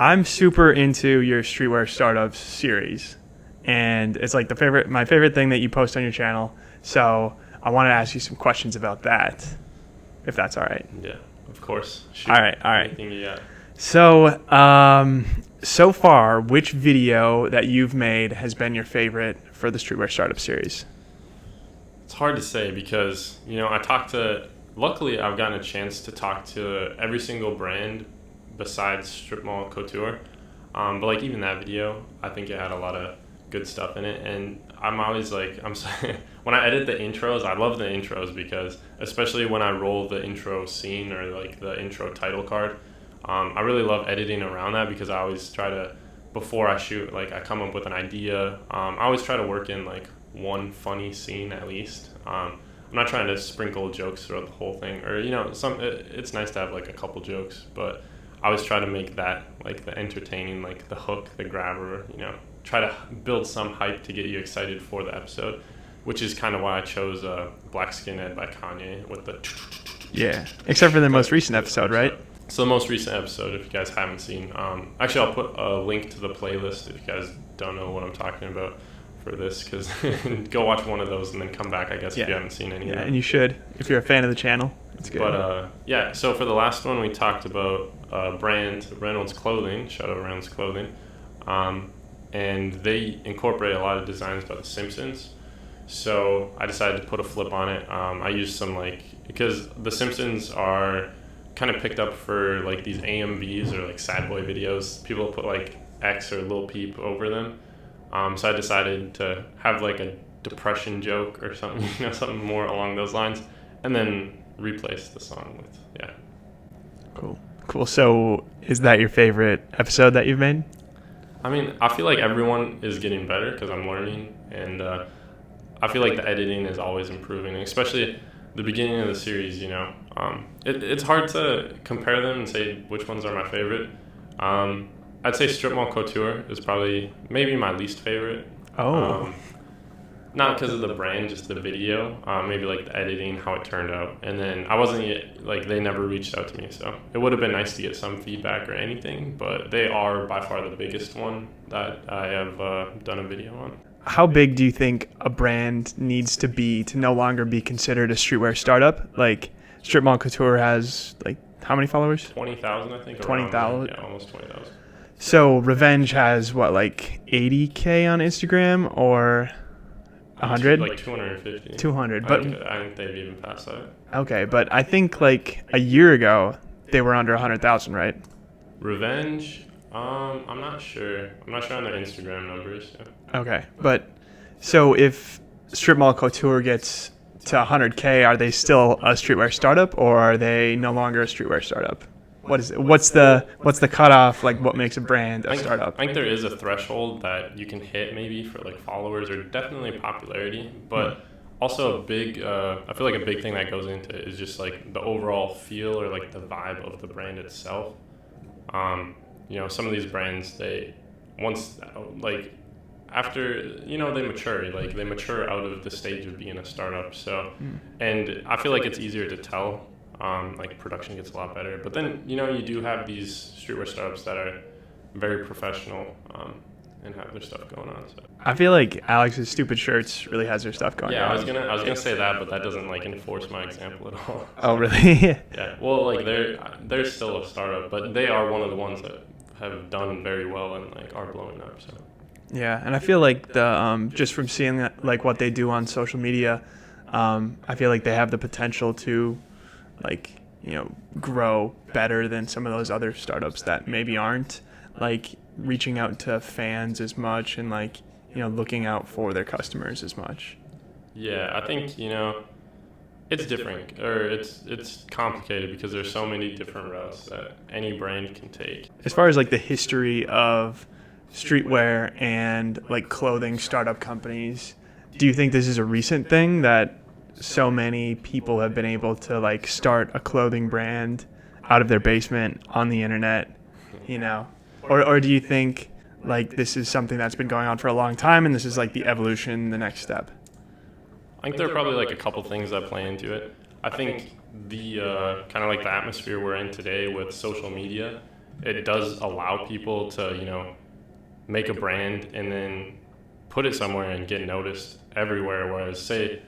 I'm super into your streetwear startups series, and it's like my favorite thing that you post on your channel. So I want to ask you some questions about that, if that's all right. Yeah, of course. Shoot. All right. Anything you got? So, so far, which video that you've made has been your favorite for the streetwear startup series? It's hard to say because, luckily I've gotten a chance to talk to every single brand besides Strip Mall Couture. But like even that video, I think it had a lot of good stuff in it. And I'm always like, when I edit the intros, I love the intros because especially when I roll the intro scene or like the intro title card, I really love editing around that because I always try to, before I shoot, like I come up with an idea. I always try to work in like one funny scene at least. I'm not trying to sprinkle jokes throughout the whole thing, or it's nice to have like a couple jokes, but I always try to make that like the entertaining, like the hook, the grabber. Try to build some hype to get you excited for the episode, which is kind of why I chose Black Skinhead by Kanye with the except for the most recent episode, right? So the most recent episode, if you guys haven't seen, actually I'll put a link to the playlist if you guys don't know what I'm talking about for this, because go watch one of those and then come back, I guess, if you haven't seen any of them. And you should, if you're a fan of the channel. It's good. But so for the last one, we talked about brand Reynolds Clothing, shout out Reynolds Clothing, and they incorporate a lot of designs by The Simpsons. So I decided to put a flip on it. I used some because The Simpsons are kind of picked up for like these AMVs or like sad boy videos. People put like X or Lil Peep over them. So I decided to have like a depression joke or something, something more along those lines, and then replace the song with Cool. So is that your favorite episode that you've made? I mean, I feel like everyone is getting better because I'm learning, and I feel like the editing is always improving, especially the beginning of the series. It's hard to compare them and say which ones are my favorite. I'd say Strip Mall Couture is probably maybe my least favorite. Not because of the brand, just the video. Maybe like the editing, how it turned out. And then I wasn't they never reached out to me, so it would have been nice to get some feedback or anything. But they are by far the biggest one that I have done a video on. How big do you think a brand needs to be to no longer be considered a streetwear startup? Like Strip Mall Couture has like how many followers? 20,000, I think. 20,000. Yeah, almost 20,000. So Revenge has what, like 80K on Instagram or 100? Like 250. 200. But I think they've even passed that. Okay, but I think like a year ago they were under 100,000, right? Revenge. I'm not sure. I'm not sure on their Instagram numbers. Yeah. Okay, but so if Strip Mall Couture gets to 100K, are they still a streetwear startup, or are they no longer a streetwear startup? What's the cutoff? Like, what makes a brand a startup? I think there is a threshold that you can hit maybe for like followers or definitely popularity, but also a big. I feel like a big thing that goes into it is just like the overall feel or like the vibe of the brand itself. Some of these brands, after they mature, like they mature out of the stage of being a startup. So, and I feel like it's easier to tell. Like production gets a lot better, but then you do have these streetwear startups that are very professional and have their stuff going on. So I feel like Alex's Stupid Shirts really has their stuff going on. Yeah, I was gonna say that, but that doesn't like enforce my example at all. Oh, really? Yeah. Well, like they're still a startup, but they are one of the ones that have done very well and like are blowing up. So. Yeah, and I feel like the just from seeing that, like what they do on social media, I feel like they have the potential to, grow better than some of those other startups that maybe aren't like reaching out to fans as much and looking out for their customers as much. Yeah, I think it's different, or it's complicated because there's so many different routes that any brand can take. As far as like the history of streetwear and like clothing startup companies, do you think this is a recent thing that so many people have been able to like start a clothing brand out of their basement on the internet, or do you think like this is something that's been going on for a long time and this is like the evolution, the next step? I think there are probably like a couple things that play into it. I think the kind of like the atmosphere we're in today with social media it does allow people to, make a brand and then put it somewhere and get noticed everywhere. Whereas say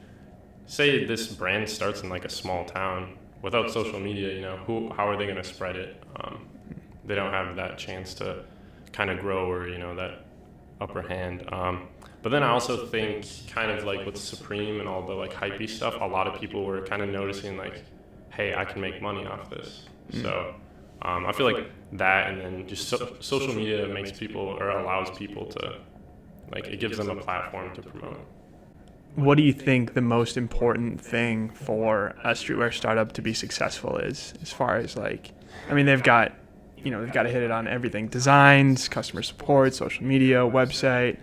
this brand starts in like a small town without social media, how are they going to spread it? They don't have that chance to kind of grow or, that upper hand. But then I also think kind of like with Supreme and all the like hypey stuff, a lot of people were kind of noticing like, hey, I can make money off this. So I feel like that, and then just social media makes people or allows people to, like, it gives them a platform to promote. What do you think the most important thing for a streetwear startup to be successful is, as far as like, I mean, they've got to hit it on everything: designs, customer support, social media, website,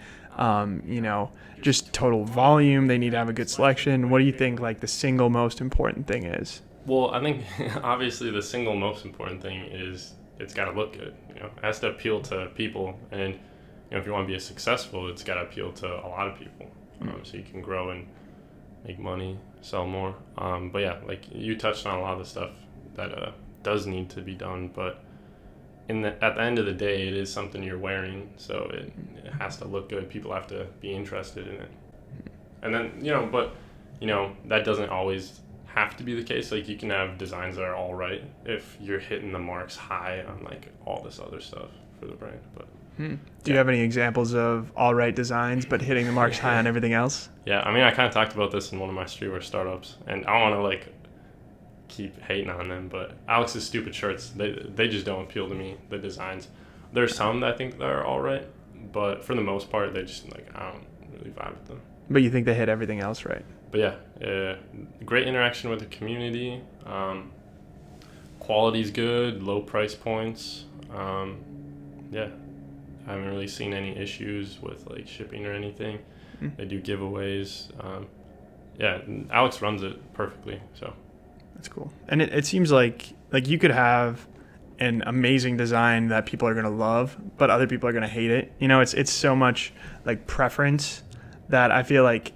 just total volume. They need to have a good selection. What do you think like the single most important thing is? Well, I think obviously the single most important thing is it's got to look good. It has to appeal to people, and if you want to be successful, it's got to appeal to a lot of people, so you can grow and make money, sell more. But yeah, like you touched on a lot of the stuff that does need to be done, but at the end of the day, it is something you're wearing, so it has to look good. People have to be interested in it, and then that doesn't always have to be the case. Like, you can have designs that are all right if you're hitting the marks high on like all this other stuff for the brand. But do you have any examples of all right designs but hitting the marks high on everything else? Yeah, I mean, I kind of talked about this in one of my streetwear startups, and I don't want to like keep hating on them, but Alex's Stupid Shirts, they just don't appeal to me, the designs. There's some that I think that are all right, but for the most part, they just, like, I don't really vibe with them. But you think they hit everything else right? But yeah, great interaction with the community. Quality's good, low price points. Yeah, I haven't really seen any issues with like shipping or anything. They do giveaways. Yeah, Alex runs it perfectly. So that's cool. And it seems like you could have an amazing design that people are gonna love, but other people are gonna hate it. It's so much like preference that I feel like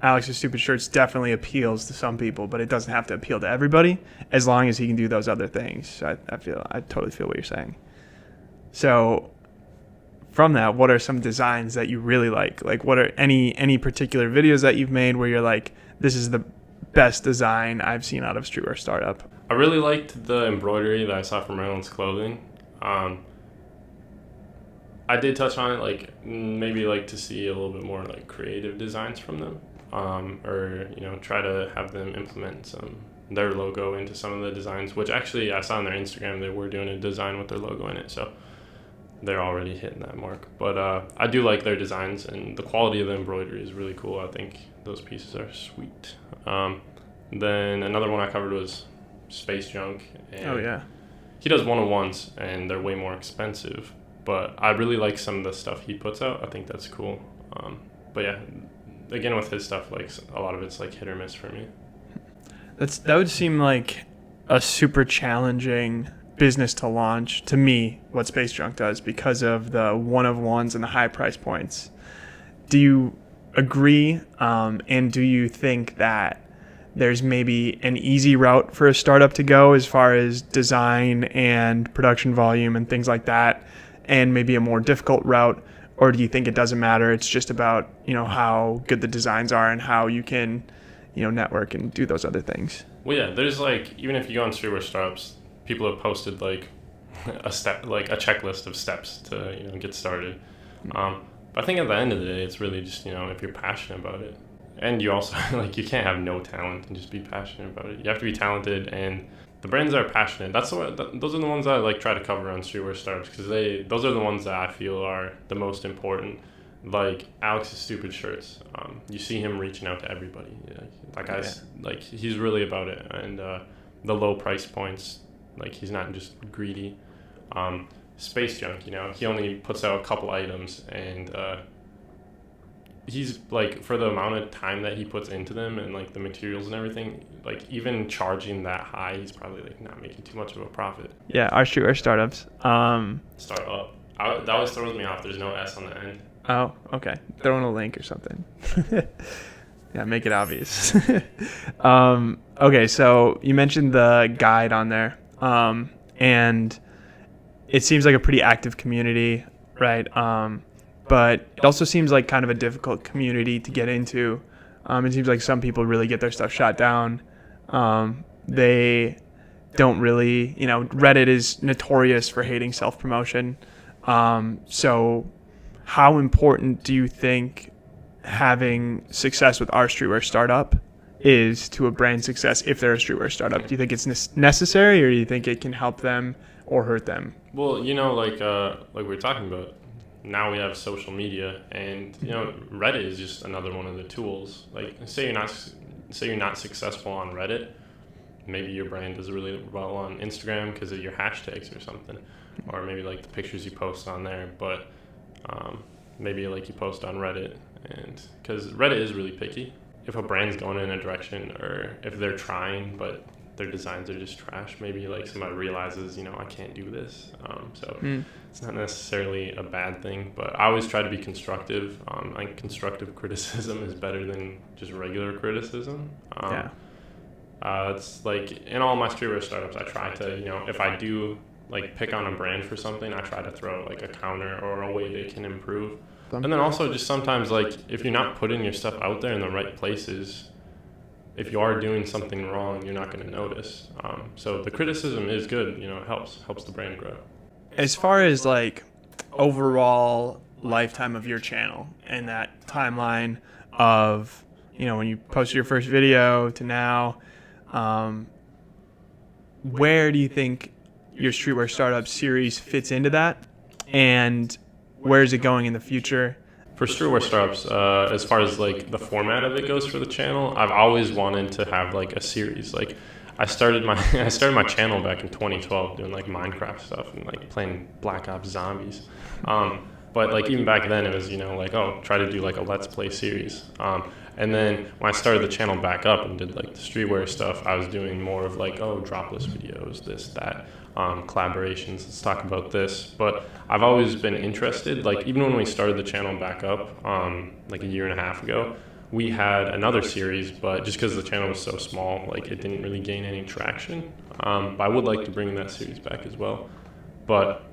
Alex's Stupid Shirts definitely appeals to some people, but it doesn't have to appeal to everybody as long as he can do those other things. So I totally feel what you're saying. So from that, what are some designs that you really like? Like, what are any particular videos that you've made where you're like, this is the best design I've seen out of streetwear startup? I really liked the embroidery that I saw from Reynolds Clothing. I did touch on it, like maybe like to see a little bit more like creative designs from them, or try to have them implement their logo into some of the designs, which actually I saw on their Instagram they were doing a design with their logo in it, so they're already hitting that mark. But I do like their designs, and the quality of the embroidery is really cool. I think those pieces are sweet. Then another one I covered was Space Junk. And oh yeah, he does one-on-ones, and they're way more expensive, but I really like some of the stuff he puts out. I think that's cool. But yeah, again with his stuff, like a lot of it's like hit or miss for me. That would seem like a super challenging business to launch to me, what Space Junk does, because of the one-of-ones and the high price points. Do you agree? And do you think that there's maybe an easy route for a startup to go as far as design and production volume and things like that, and maybe a more difficult route? Or do you think it doesn't matter? It's just about, how good the designs are and how you can, network and do those other things. Well, yeah, there's like, even if you go on streetwear startups, people have posted like a checklist of steps to, get started. But I think at the end of the day, it's really just, if you're passionate about it. And you also, you can't have no talent and just be passionate about it. You have to be talented, and the brands that are passionate, those are the ones that I try to cover on streetwear startups, because those are the ones that I feel are the most important. Like Alex's Stupid Shirts, you see him reaching out to everybody. That guy's he's really about it, and the low price points, he's not just greedy. Space Junk, he only puts out a couple items, and he's for the amount of time that he puts into them and the materials and everything, even charging that high, he's probably not making too much of a profit. Yeah, our streetwear startups. Startup. That always throws me off. There's no S on the end. Oh, okay. Throw in a link or something. Yeah, make it obvious. Okay, so you mentioned the guide on there, and it seems like a pretty active community, right? But it also seems like kind of a difficult community to get into. It seems like some people really get their stuff shot down. They don't really, Reddit is notorious for hating self-promotion. So how important do you think having success with our streetwear startup is to a brand success if they're a streetwear startup? Do you think it's necessary, or do you think it can help them or hurt them? Well, like we were talking about, now we have social media, and Reddit is just another one of the tools. Like, say you're not successful on Reddit, maybe your brand does really well on Instagram because of your hashtags or something, or maybe like the pictures you post on there. But maybe like you post on Reddit, and because Reddit is really picky. If a brand's going in a direction, or if they're trying but their designs are just trash, maybe like somebody realizes, I can't do this. It's not necessarily a bad thing, but I always try to be constructive. I think constructive criticism is better than just regular criticism. It's like in all my streetwear startups, I try to, if I do like pick on a brand for something, I try to throw like a counter or a way they can improve. And then also just sometimes, like, if you're not putting your stuff out there in the right places, if you are doing something wrong, you're not going to notice. So the criticism is good. It helps the brand grow. As far as like overall lifetime of your channel and that timeline of, when you posted your first video to now, where do you think your streetwear startup series fits into that, and where is it going in the future? For streetwear startups, as far as like the format of it goes for the channel, I've always wanted to have like a series. Like I started my channel back in 2012 doing like Minecraft stuff and like playing Black Ops Zombies. But like even back then it was try to do like a Let's Play series. And then when I started the channel back up and did like the streetwear stuff, I was doing more of like dropless videos, this, that. Collaborations, let's talk about this. But I've always been interested, like even when we started the channel back up like a year and a half ago, we had another series, but just because the channel was so small, like it didn't really gain any traction. But I would like to bring that series back as well. But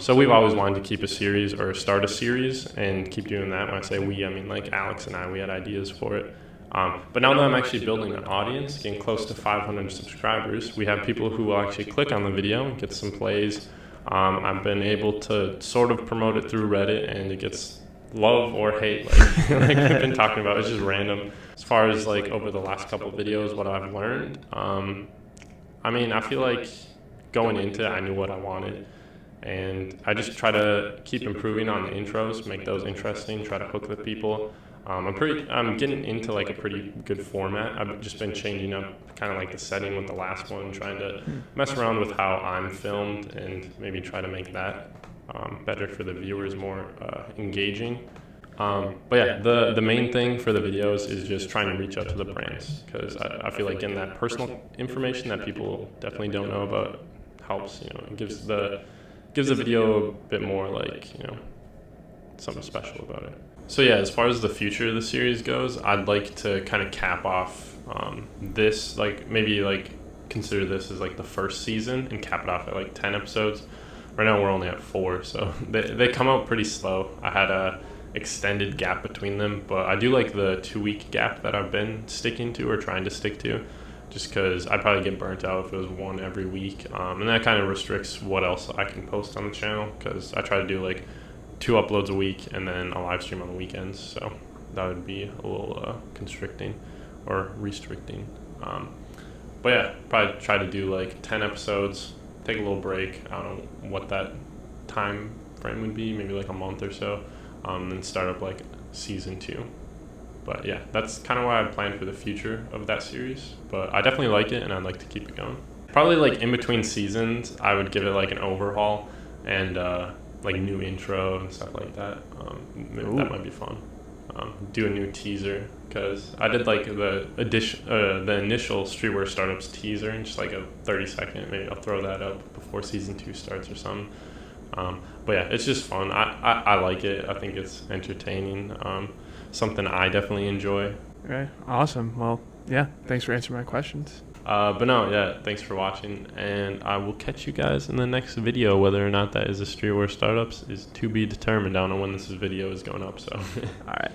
so we've always wanted to keep a series or start a series and keep doing that. When I say we, I mean like Alex and I, we had ideas for it. But now that I'm actually building an audience, getting close to 500 subscribers, we have people who will actually click on the video and get some plays. I've been able to sort of promote it through Reddit, and it gets love or hate, like we've been talking about. It's just random. As far as like over the last couple of videos, what I've learned, I feel like going into it, I knew what I wanted. And I just try to keep improving on the intros, make those interesting, try to hook the people. I'm getting into like a pretty good format. I've just been changing up kind of like the setting with the last one, trying to mess around with how I'm filmed and maybe try to make that better for the viewers, more engaging. But yeah, the main thing for the videos is just trying to reach out to the brands, because I feel like getting that personal information that people definitely don't know about helps. It gives the video a bit more like something special about it. So yeah, as far as the future of the series goes, I'd like to kind of cap off this, like maybe like consider this as like the first season and cap it off at like 10 episodes. Right now we're only at 4, so they come out pretty slow. I had a extended gap between them, but I do like the 2-week gap that I've been sticking to or trying to stick to, just because I'd probably get burnt out if it was one every week. And that kind of restricts what else I can post on the channel, because I try to do like 2 uploads a week and then a live stream on the weekends, so that would be a little constricting or restricting. But yeah, probably try to do like 10 episodes, take a little break. I don't know what that time frame would be, maybe like a month or so, then start up like season 2. But yeah, that's kind of what I planned for the future of that series. But I definitely like it, and I'd like to keep it going. Probably like in between seasons, I would give it like an overhaul and like new intro and stuff like that. Maybe that might be fun. Do a new teaser, because I did like the initial Streetwear Startups teaser and just like a 30-second. Maybe I'll throw that up before season 2 starts or something. But yeah, it's just fun. I like it. I think it's entertaining. Something I definitely enjoy. Okay, awesome. Well, yeah, thanks for answering my questions. But no, yeah, thanks for watching, and I will catch you guys in the next video. Whether or not that is a streetwear startups is to be determined. I don't know when this video is going up, so. All right.